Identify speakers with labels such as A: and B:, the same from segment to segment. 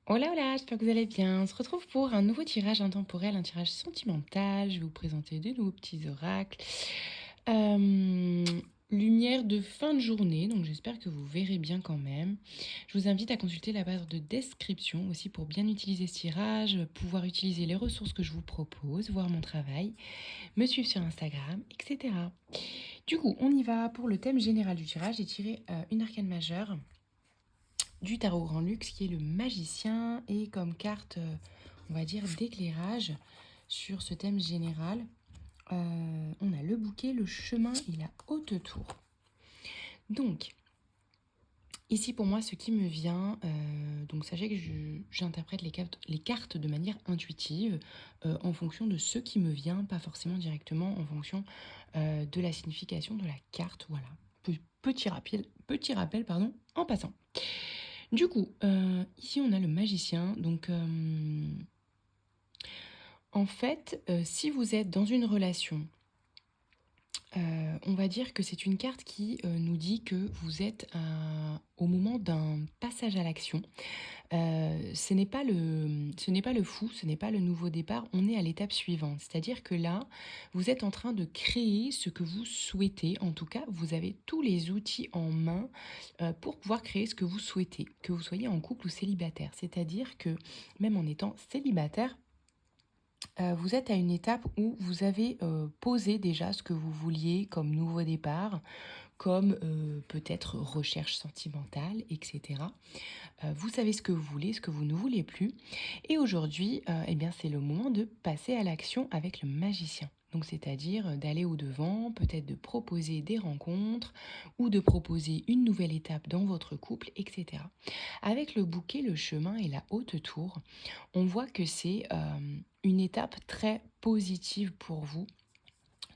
A: Hola, hola, j'espère que vous allez bien. On se retrouve pour un nouveau tirage intemporel, un tirage sentimental. Je vais vous présenter de nouveaux petits oracles. Euh, Lumière de fin de journée, donc j'espère que vous verrez bien quand même. Je vous invite à consulter la barre de description aussi pour bien utiliser ce tirage, pouvoir utiliser les ressources que je vous propose, voir mon travail, me suivre sur Instagram, etc. Du coup, on y va pour le thème général du tirage. J'ai tiré une arcane majeure du tarot Grand Luxe qui est le magicien et comme carte, on va dire, d'éclairage sur ce thème général, on a le bouquet, le chemin et la haute tour. Donc, ici pour moi, ce qui me vient, donc sachez que j'interprète les cartes de manière intuitive, en fonction de ce qui me vient, pas forcément directement en fonction de la signification de la carte. Voilà. Petit rappel pardon, en passant. Du coup, ici on a le magicien. Donc, en fait, si vous êtes dans une relation, on va dire que c'est une carte qui nous dit que vous êtes au moment d'un passage à l'action. Ce n'est pas le fou, ce n'est pas le nouveau départ, on est à l'étape suivante. C'est-à-dire que là, vous êtes en train de créer ce que vous souhaitez. En tout cas, vous avez tous les outils en main pour pouvoir créer ce que vous souhaitez, que vous soyez en couple ou célibataire. C'est-à-dire que même en étant célibataire, vous êtes à une étape où vous avez posé déjà ce que vous vouliez comme nouveau départ, comme peut-être recherche sentimentale, etc. Vous savez ce que vous voulez, ce que vous ne voulez plus. Et aujourd'hui, eh bien, c'est le moment de passer à l'action avec le magicien. Donc, c'est-à-dire d'aller au-devant, peut-être de proposer des rencontres ou de proposer une nouvelle étape dans votre couple, etc. Avec le bouquet, le chemin et la haute tour, on voit que c'est une étape très positive pour vous,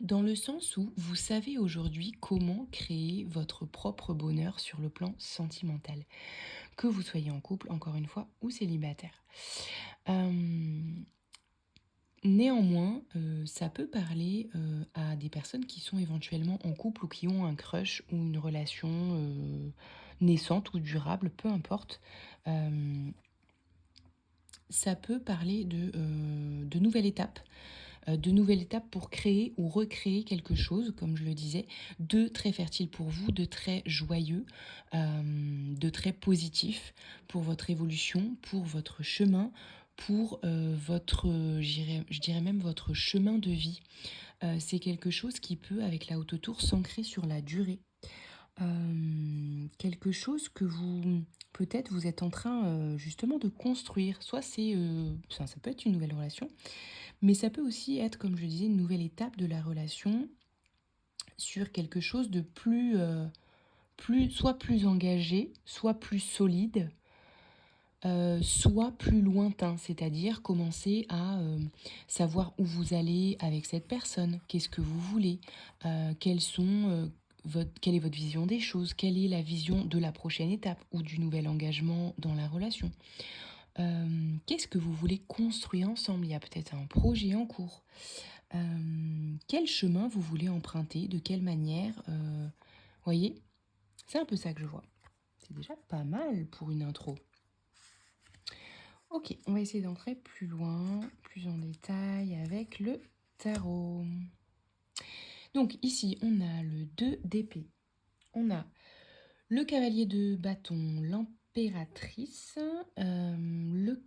A: dans le sens où vous savez aujourd'hui comment créer votre propre bonheur sur le plan sentimental, que vous soyez en couple, encore une fois, ou célibataire. Euh, Néanmoins, ça peut parler à des personnes qui sont éventuellement en couple ou qui ont un crush ou une relation naissante ou durable, peu importe. Euh, Ça peut parler de nouvelles étapes pour créer ou recréer quelque chose, comme je le disais, de très fertile pour vous, de très joyeux, de très positif pour votre évolution, pour votre chemin, pour je dirais même votre chemin de vie. C'est quelque chose qui peut, avec la haute tour, s'ancrer sur la durée. Quelque chose que vous peut-être vous êtes en train justement de construire. Soit ça peut être une nouvelle relation, mais ça peut aussi être, comme je le disais, une nouvelle étape de la relation sur quelque chose de soit plus engagé, soit plus solide, soit plus lointain, c'est-à-dire commencer à savoir où vous allez avec cette personne, qu'est-ce que vous voulez, quelle est votre vision des choses, quelle est la vision de la prochaine étape ou du nouvel engagement dans la relation. Qu'est-ce que vous voulez construire ensemble? Il y a peut-être un projet en cours. Quel chemin vous voulez emprunter? De quelle manière? Voyez, c'est un peu ça que je vois. C'est déjà pas mal pour une intro. Ok, on va essayer d'entrer plus loin, plus en détail avec le tarot. Donc ici, on a le 2 d'épée. On a le cavalier de bâton, l'impératrice, le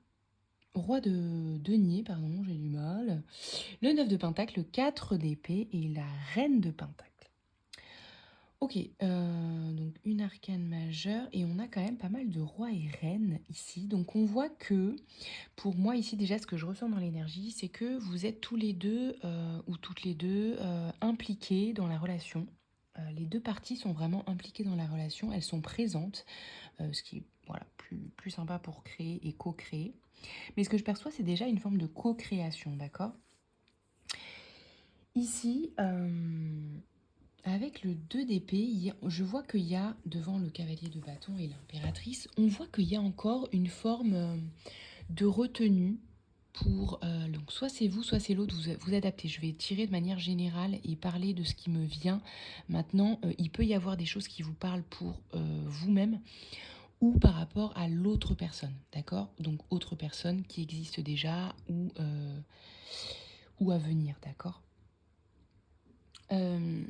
A: roi de denier, pardon, j'ai du mal, le 9 de pentacle, le 4 d'épée et la reine de pentacle. Ok, donc une arcane majeure et on a quand même pas mal de rois et reines ici. Donc on voit que, pour moi ici déjà ce que je ressens dans l'énergie, c'est que vous êtes tous les deux ou toutes les deux impliqués dans la relation. Les deux parties sont vraiment impliquées dans la relation, elles sont présentes, ce qui est voilà, plus sympa pour créer et co-créer. Mais ce que je perçois, c'est déjà une forme de co-création, d'accord? Ici, avec le 2 d'épée, je vois qu'il y a, devant le cavalier de bâton et l'impératrice, on voit qu'il y a encore une forme de retenue pour... donc soit c'est vous, soit c'est l'autre, vous adaptez. Je vais tirer de manière générale et parler de ce qui me vient. Maintenant, il peut y avoir des choses qui vous parlent pour vous-même ou par rapport à l'autre personne, d'accord? Donc autre personne qui existe déjà ou à venir, d'accord? Euh,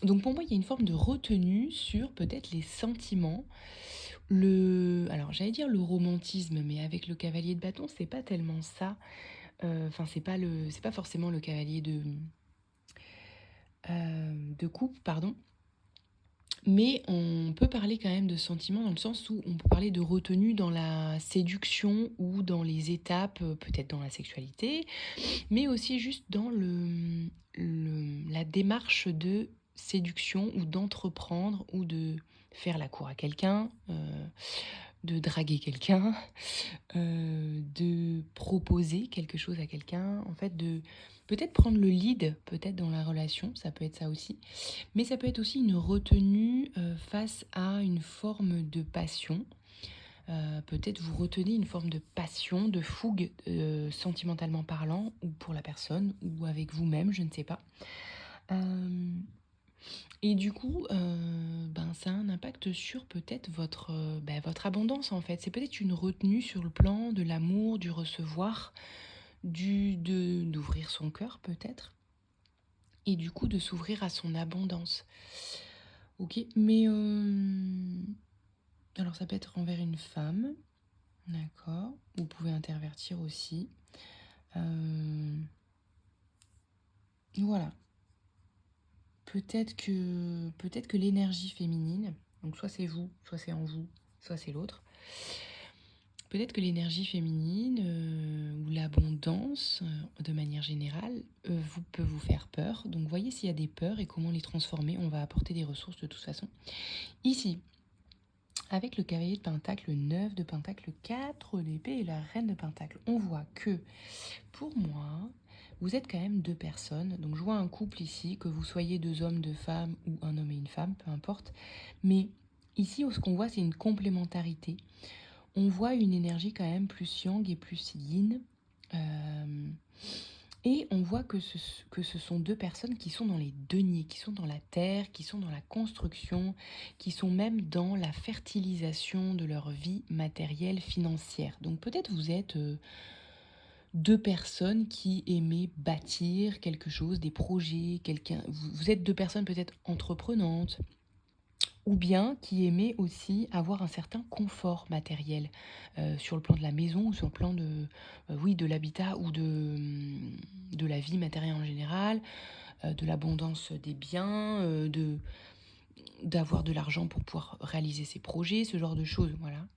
A: donc pour moi, il y a une forme de retenue sur peut-être les sentiments, alors j'allais dire le romantisme, mais avec le cavalier de bâton, c'est pas tellement ça. Enfin, c'est pas forcément le cavalier de coupe, pardon. Mais on peut parler quand même de sentiments dans le sens où on peut parler de retenue dans la séduction ou dans les étapes, peut-être dans la sexualité, mais aussi juste dans la démarche de séduction ou d'entreprendre ou de faire la cour à quelqu'un, de draguer quelqu'un, de proposer quelque chose à quelqu'un, en fait, de peut-être prendre le lead, peut-être dans la relation, ça peut être ça aussi, mais ça peut être aussi une retenue face à une forme de passion. Peut-être vous retenez une forme de passion, de fougue, sentimentalement parlant, ou pour la personne, ou avec vous-même, je ne sais pas. Euh, et du coup, ben, ça a un impact sur peut-être votre abondance en fait. C'est peut-être une retenue sur le plan de l'amour, du recevoir, d'ouvrir son cœur peut-être, et du coup de s'ouvrir à son abondance. Ok, mais alors ça peut être envers une femme, d'accord. Vous pouvez intervertir aussi. Voilà. Peut-être que l'énergie féminine, donc soit c'est vous, soit c'est en vous, soit c'est l'autre. Peut-être que l'énergie féminine ou l'abondance, de manière générale, peut vous faire peur. Donc voyez s'il y a des peurs et comment les transformer. On va apporter des ressources de toute façon. Ici, avec le cavalier de Pentacle, le 9 de Pentacle, le 4 d'épée et la reine de Pentacle, on voit que, pour moi, vous êtes quand même deux personnes. Donc je vois un couple ici, que vous soyez deux hommes, deux femmes ou un homme et une femme, peu importe. Mais ici, ce qu'on voit, c'est une complémentarité. On voit une énergie quand même plus yang et plus yin. Euh, et on voit que ce sont deux personnes qui sont dans les deniers, qui sont dans la terre, qui sont dans la construction, qui sont même dans la fertilisation de leur vie matérielle, financière. Donc peut-être vous êtes deux personnes qui aimaient bâtir quelque chose, des projets, vous êtes deux personnes peut-être entreprenantes, ou bien qui aimaient aussi avoir un certain confort matériel sur le plan de la maison ou sur le plan oui, de l'habitat ou de la vie matérielle en général, de l'abondance des biens, d'avoir de l'argent pour pouvoir réaliser ses projets, ce genre de choses, voilà.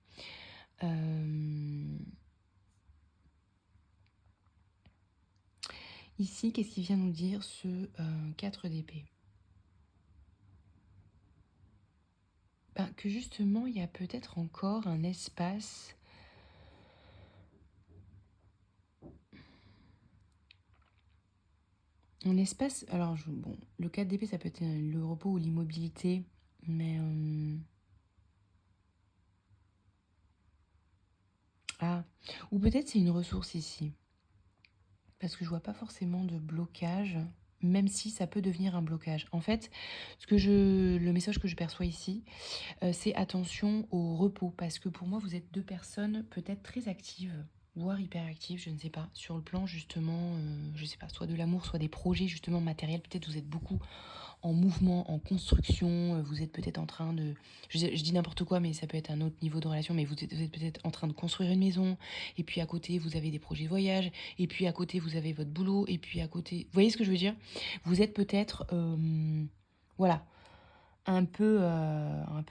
A: Euh, Ici, qu'est-ce qu'il vient nous dire ce 4 d'épée? Ben, que justement, il y a peut-être encore un espace, alors bon, le 4 d'épée, ça peut être le repos ou l'immobilité, mais ah, ou peut-être c'est une ressource ici, parce que je vois pas forcément de blocage, même si ça peut devenir un blocage. En fait, le message que je perçois ici, c'est attention au repos, parce que pour moi, vous êtes deux personnes peut-être très actives, voire hyperactives, je ne sais pas, sur le plan justement, je sais pas, soit de l'amour, soit des projets justement matériels. Peut-être vous êtes beaucoup en mouvement, en construction, vous êtes peut-être en train de... Je dis n'importe quoi, mais ça peut être un autre niveau de relation, mais vous êtes peut-être en train de construire une maison, et puis à côté, vous avez des projets de voyage, et puis à côté, vous avez votre boulot, et puis à côté... Vous voyez ce que je veux dire? Vous êtes peut-être... voilà, un peu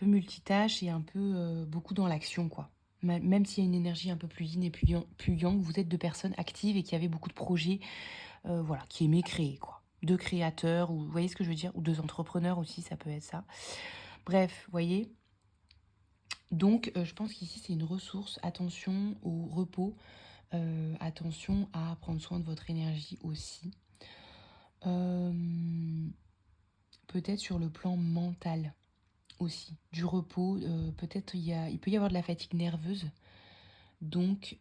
A: multitâche et un peu beaucoup dans l'action, quoi. Même s'il y a une énergie un peu plus yin et plus yang, vous êtes deux personnes actives et qui avaient beaucoup de projets, voilà, qui aimaient créer, quoi. Deux créateurs, ou vous voyez ce que je veux dire? Ou deux entrepreneurs aussi, ça peut être ça. Bref, vous voyez? Donc, je pense qu'ici, c'est une ressource. Attention au repos, attention à prendre soin de votre énergie aussi. Euh, Peut-être sur le plan mental aussi, du repos. Peut-être il peut y avoir de la fatigue nerveuse. Donc,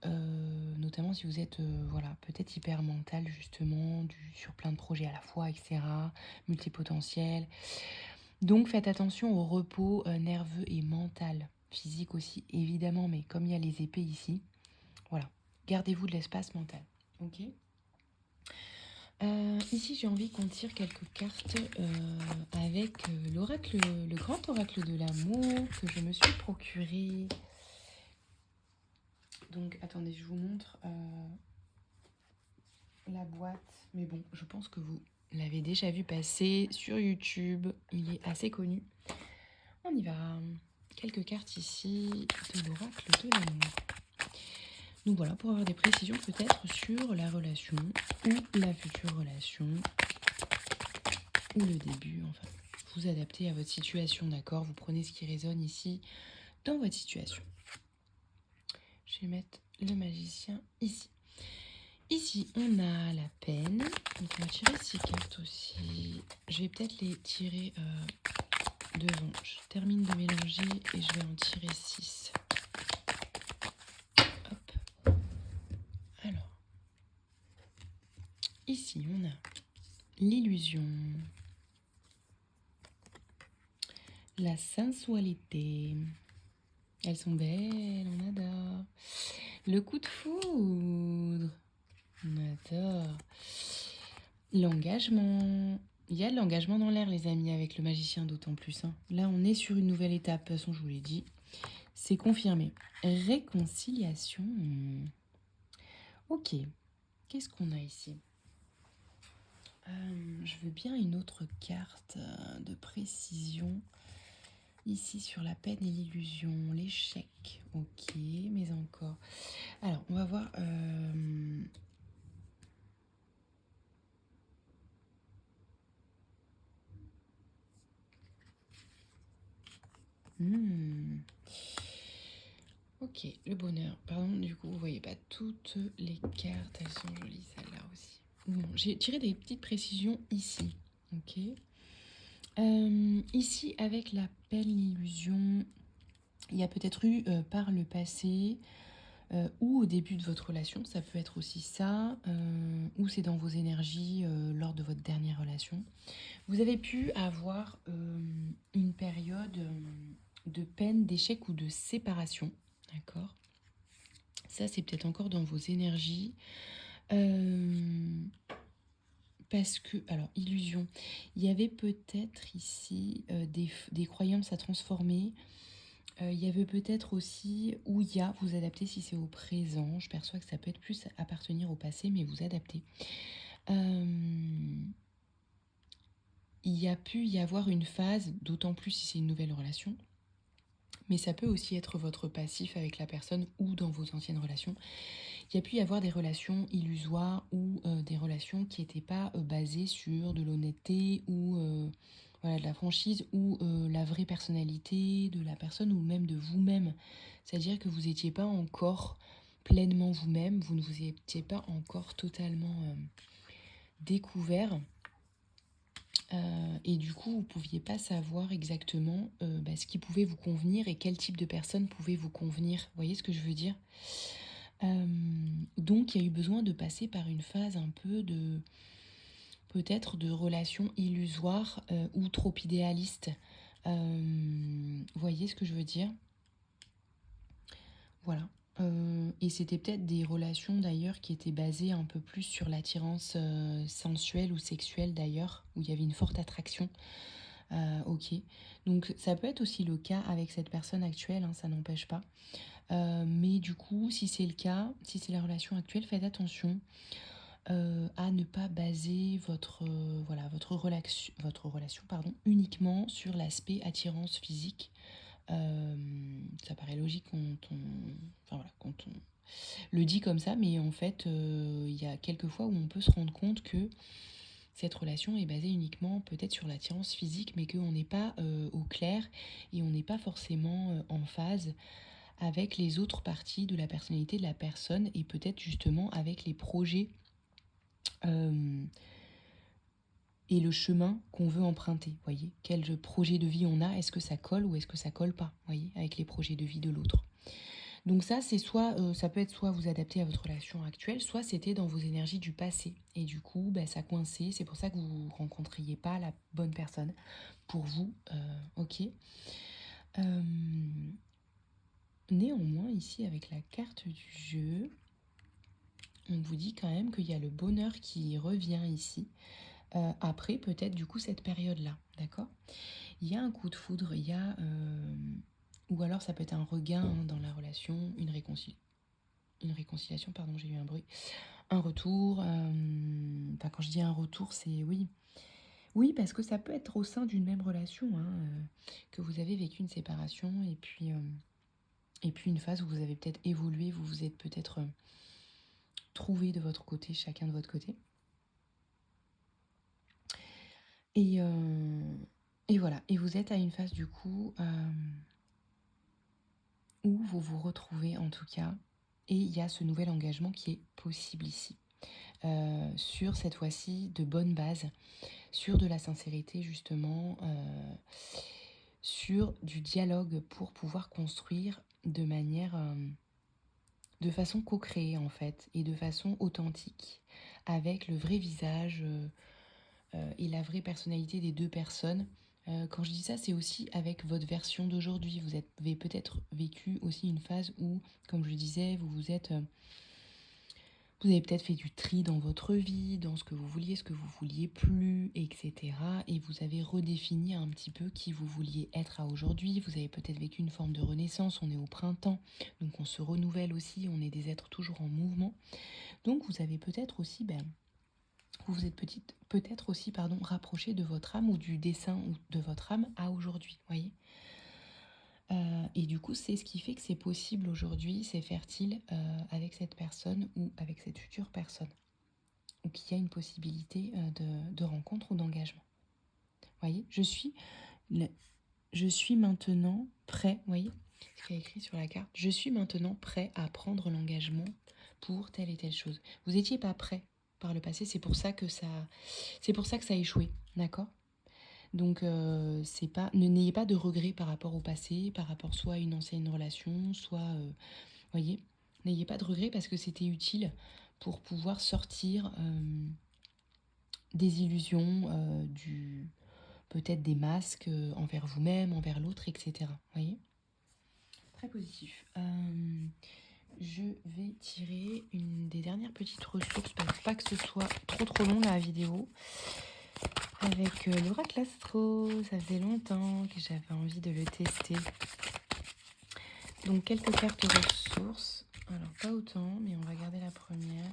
A: notamment si vous êtes voilà, peut-être hyper mental justement, sur plein de projets à la fois, etc., multipotentiel. Donc, faites attention au repos nerveux et mental. physique aussi, évidemment, mais comme il y a les épées ici, voilà, gardez-vous de l'espace mental, ok. Ici, j'ai envie qu'on tire quelques cartes avec l'oracle, le grand oracle de l'amour que je me suis procuré. Donc, attendez, je vous montre la boîte. Mais bon, je pense que vous l'avez déjà vu passer sur YouTube. Il est assez connu. On y va. Quelques cartes ici de l'oracle de l'amour. Donc voilà, pour avoir des précisions peut-être sur la relation ou la future relation ou le début, enfin, vous adaptez à votre situation, d'accord? Vous prenez ce qui résonne ici dans votre situation. Je vais mettre le magicien ici. Ici, on a la peine. Donc, on va tirer 6 cartes aussi. Je vais peut-être les tirer devant. Je termine de mélanger et je vais en tirer 6. Hop. Alors, ici, on a l'illusion, la sensualité. Elles sont belles, on adore. Le coup de foudre, on adore. L'engagement. Il y a de l'engagement dans l'air, les amis, avec le magicien d'autant plus. Hein. Là, on est sur une nouvelle étape. De toute façon, je vous l'ai dit. C'est confirmé. Réconciliation. Ok. Qu'est-ce qu'on a ici? Je veux bien une autre carte de précision. Ici, sur la peine et l'illusion. L'échec. Ok, mais encore. Alors, on va voir... Ok, le bonheur. Pardon, du coup, vous voyez pas toutes les cartes. Elles sont jolies, celles-là aussi. Bon, j'ai tiré des petites précisions ici. Ok. Ici, avec la peine, l'illusion, il y a peut-être eu par le passé ou au début de votre relation, ça peut être aussi ça, ou c'est dans vos énergies lors de votre dernière relation. Vous avez pu avoir une période de peine, d'échec ou de séparation, d'accord? Ça, c'est peut-être encore dans vos énergies. Parce que, alors, illusion, il y avait peut-être ici des croyances à transformer. Il y avait peut-être aussi, ou il y a, vous adaptez si c'est au présent. Je perçois que ça peut être plus appartenir au passé, mais vous adaptez. Il y a pu y avoir une phase, d'autant plus si c'est une nouvelle relation, mais ça peut aussi être votre passif avec la personne ou dans vos anciennes relations. Il y a pu y avoir des relations illusoires ou des relations qui n'étaient pas basées sur de l'honnêteté ou voilà, de la franchise ou la vraie personnalité de la personne ou même de vous-même. C'est-à-dire que vous n'étiez pas encore pleinement vous-même, vous ne vous étiez pas encore totalement découvert. Et du coup, vous ne pouviez pas savoir exactement ce qui pouvait vous convenir et quel type de personne pouvait vous convenir. Vous voyez ce que je veux dire? Donc, il y a eu besoin de passer par une phase un peu de... peut-être de relations illusoires ou trop idéalistes. Vous voyez ce que je veux dire? Voilà. Et c'était peut-être des relations d'ailleurs qui étaient basées un peu plus sur l'attirance sensuelle ou sexuelle d'ailleurs, où il y avait une forte attraction. Ok. Donc ça peut être aussi le cas avec cette personne actuelle, hein, ça n'empêche pas. Mais du coup, si c'est le cas, si c'est la relation actuelle, faites attention à ne pas baser voilà, votre relation uniquement sur l'aspect attirance physique. Ça paraît logique quand on le dit comme ça, mais en fait, il y a quelques fois où on peut se rendre compte que cette relation est basée uniquement peut-être sur l'attirance physique, mais qu'on n'est pas au clair et on n'est pas forcément en phase avec les autres parties de la personnalité de la personne et peut-être justement avec les projets et le chemin qu'on veut emprunter, voyez. Quel projet de vie on a, est-ce que ça colle ou est-ce que ça colle pas, voyez, avec les projets de vie de l'autre. Donc ça, c'est soit, ça peut être soit vous adapter à votre relation actuelle, soit c'était dans vos énergies du passé. Et du coup, ça coinçait, c'est pour ça que vous ne rencontriez pas la bonne personne pour vous, ok. néanmoins, ici, avec la carte du jeu, on vous dit quand même qu'il y a le bonheur qui revient ici. Après, peut-être, du coup, cette période-là, d'accord? Il y a un coup de foudre, il y a... ou alors, ça peut être un regain hein, dans la relation, une réconciliation, pardon, j'ai eu un bruit. Un retour, enfin, quand je dis un retour, c'est oui. Oui, parce que ça peut être au sein d'une même relation, hein, que vous avez vécu une séparation et puis une phase où vous avez peut-être évolué, vous vous êtes peut-être trouvé de votre côté, chacun de votre côté. Et, euh, et voilà, et vous êtes à une phase du coup où vous vous retrouvez en tout cas, et il y a ce nouvel engagement qui est possible ici. Sur cette fois-ci de bonnes bases, sur de la sincérité justement, sur du dialogue pour pouvoir construire de manière, de façon co-créée en fait, et de façon authentique, avec le vrai visage et la vraie personnalité des deux personnes. Quand je dis ça, c'est aussi avec votre version d'aujourd'hui. Avez peut-être vécu aussi une phase où, comme je le disais, vous avez peut-être fait du tri dans votre vie, dans ce que vous vouliez plus, etc. Et vous avez redéfini un petit peu qui vous vouliez être à aujourd'hui. Vous avez peut-être vécu une forme de renaissance. On est au printemps, donc on se renouvelle aussi. On est des êtres toujours en mouvement. Donc vous avez peut-être aussi, vous vous êtes peut-être aussi, pardon, rapproché de votre âme ou du dessin de votre âme à aujourd'hui, voyez. Et du coup, c'est ce qui fait que c'est possible aujourd'hui, c'est fertile avec cette personne ou avec cette future personne, ou qu'il y a une possibilité de rencontre ou d'engagement. Voyez, je suis maintenant prêt, voyez, ce qu'il y a écrit sur la carte, je suis maintenant prêt à prendre l'engagement pour telle et telle chose. Vous n'étiez pas prêt par le passé, c'est pour ça que ça a échoué, d'accord? Donc, n'ayez pas de regrets par rapport au passé, par rapport soit à une ancienne relation, soit, voyez, n'ayez pas de regrets parce que c'était utile pour pouvoir sortir des illusions, peut-être des masques envers vous-même, envers l'autre, etc. Voyez, très positif. Je vais tirer une des dernières petites ressources pour pas que ce soit trop long la vidéo. Avec l'oracle astro, ça faisait longtemps que j'avais envie de le tester. Donc quelques cartes ressources. Alors pas autant, mais on va garder la première.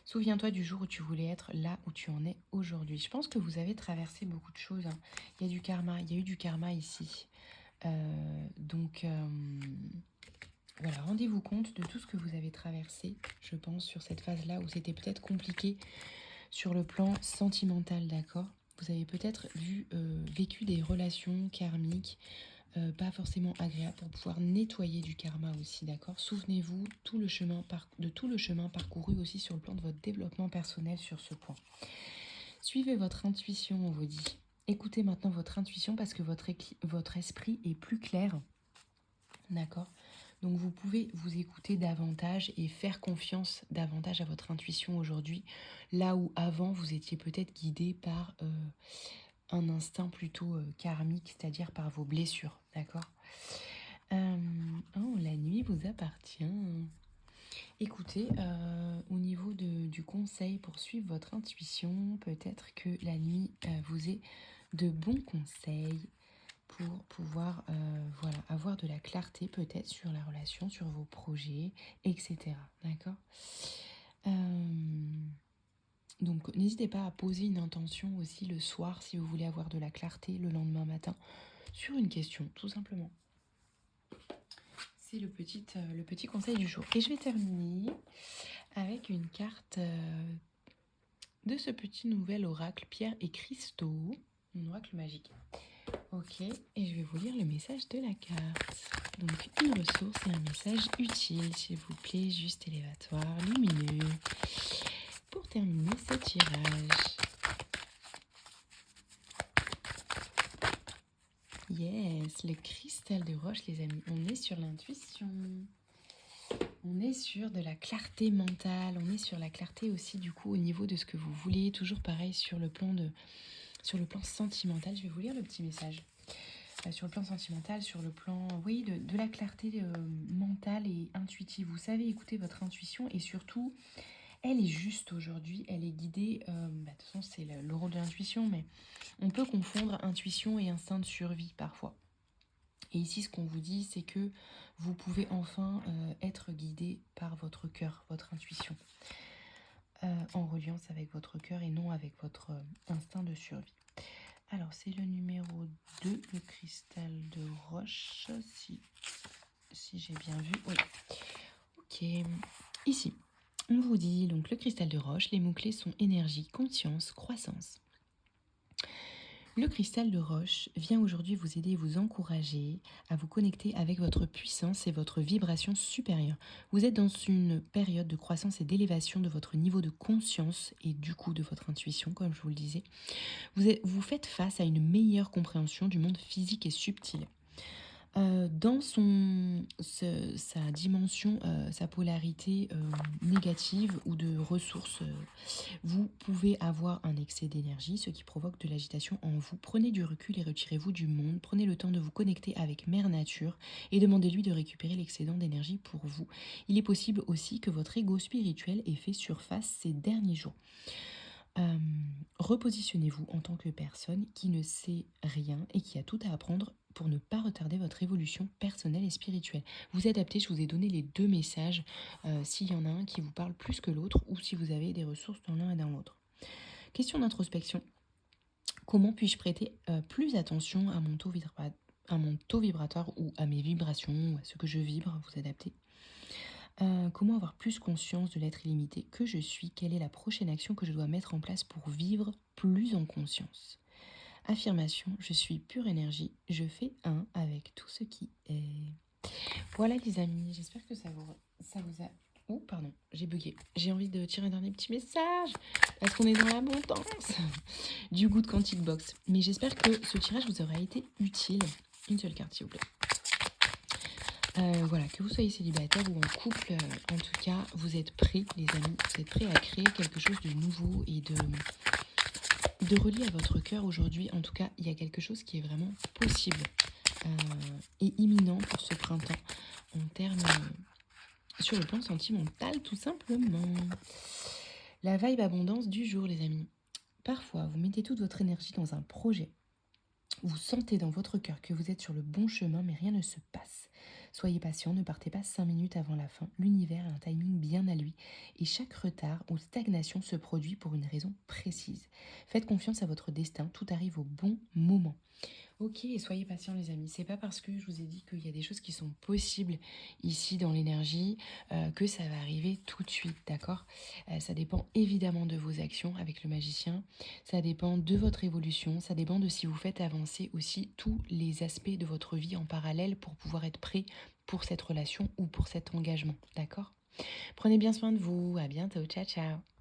A: Souviens-toi du jour où tu voulais être là où tu en es aujourd'hui. Je pense que vous avez traversé beaucoup de choses, hein. Il y a du karma, il y a eu du karma ici. Voilà, rendez-vous compte de tout ce que vous avez traversé, je pense, sur cette phase-là où c'était peut-être compliqué sur le plan sentimental, d'accord? Vous avez peut-être vécu des relations karmiques pas forcément agréables pour pouvoir nettoyer du karma aussi, d'accord? Souvenez-vous de tout le chemin parcouru aussi sur le plan de votre développement personnel sur ce point. Suivez votre intuition, on vous dit. Écoutez maintenant votre intuition parce que votre esprit est plus clair, d'accord? Donc vous pouvez vous écouter davantage et faire confiance davantage à votre intuition aujourd'hui, là où avant vous étiez peut-être guidé par un instinct plutôt karmique, c'est-à-dire par vos blessures, d'accord? Oh, la nuit vous appartient. Écoutez, au niveau du conseil pour suivre votre intuition, peut-être que la nuit vous est de bons conseils pour pouvoir voilà, avoir de la clarté peut-être sur la relation, sur vos projets, etc. D'accord? Donc n'hésitez pas à poser une intention aussi le soir si vous voulez avoir de la clarté le lendemain matin sur une question, tout simplement. C'est le petit conseil du jour. Et je vais terminer avec une carte de ce petit nouvel oracle Pierre et Cristaux, un oracle magique. Ok, et je vais vous lire le message de la carte. Donc une ressource et un message utile, s'il vous plaît, juste élévatoire, lumineux, pour terminer ce tirage. Yes, le cristal de roche, les amis. On est sur l'intuition. On est sur de la clarté mentale. On est sur la clarté aussi, du coup, au niveau de ce que vous voulez. Toujours pareil sur le plan sentimental. Je vais vous lire le petit message. sur le plan sentimental, sur le plan, oui, de la clarté mentale et intuitive. Vous savez écouter votre intuition et surtout, elle est juste aujourd'hui, elle est guidée. De toute façon, c'est le rôle de l'intuition, mais on peut confondre intuition et instinct de survie parfois. Et ici, ce qu'on vous dit, c'est que vous pouvez enfin être guidé par votre cœur, votre intuition, en reliance avec votre cœur et non avec votre instinct de survie. Alors, c'est le numéro 2, le cristal de roche, si j'ai bien vu. Oui, ok. Ici, on vous dit donc le cristal de roche, les mots-clés sont énergie, conscience, croissance. Le cristal de roche vient aujourd'hui vous aider et vous encourager à vous connecter avec votre puissance et votre vibration supérieure. Vous êtes dans une période de croissance et d'élévation de votre niveau de conscience et du coup de votre intuition, comme je vous le disais. Vous faites face à une meilleure compréhension du monde physique et subtil. Dans sa dimension, sa polarité négative ou de ressources, vous pouvez avoir un excès d'énergie, ce qui provoque de l'agitation en vous. Prenez du recul et retirez-vous du monde. Prenez le temps de vous connecter avec Mère Nature et demandez-lui de récupérer l'excédent d'énergie pour vous. Il est possible aussi que votre ego spirituel ait fait surface ces derniers jours. Euh, Repositionnez-vous en tant que personne qui ne sait rien et qui a tout à apprendre pour ne pas retarder votre évolution personnelle et spirituelle. Vous adaptez, je vous ai donné les deux messages, s'il y en a un qui vous parle plus que l'autre ou si vous avez des ressources dans l'un et dans l'autre. Question d'introspection. Comment puis-je prêter plus attention à mon taux vibratoire ou à mes vibrations, ou à ce que je vibre, vous adaptez. Comment avoir plus conscience de l'être illimité que je suis? Quelle est la prochaine action que je dois mettre en place pour vivre plus en conscience? Affirmation, je suis pure énergie, je fais un avec tout ce qui est. Voilà les amis, j'espère que ça vous a... Oh pardon, j'ai bugué. J'ai envie de tirer un dernier petit message parce qu'on est dans l'abondance du Good Quantic Box. Mais j'espère que ce tirage vous aura été utile. Une seule carte s'il vous plaît. Voilà, que vous soyez célibataire ou en couple, en tout cas, vous êtes prêts, les amis, vous êtes prêts à créer quelque chose de nouveau et de relier à votre cœur aujourd'hui. En tout cas, il y a quelque chose qui est vraiment possible et imminent pour ce printemps en termes sur le plan sentimental, tout simplement. La vibe abondance du jour, les amis. Parfois, vous mettez toute votre énergie dans un projet. Vous sentez dans votre cœur que vous êtes sur le bon chemin, mais rien ne se passe. Soyez patient, ne partez pas 5 minutes avant la fin. L'univers a un timing bien à lui et chaque retard ou stagnation se produit pour une raison précise. Faites confiance à votre destin, tout arrive au bon moment. Ok, soyez patients les amis, c'est pas parce que je vous ai dit qu'il y a des choses qui sont possibles ici dans l'énergie que ça va arriver tout de suite, d'accord? Ça dépend évidemment de vos actions avec le magicien, ça dépend de votre évolution, ça dépend de si vous faites avancer aussi tous les aspects de votre vie en parallèle pour pouvoir être prêt pour cette relation ou pour cet engagement, d'accord? Prenez bien soin de vous, à bientôt, ciao ciao!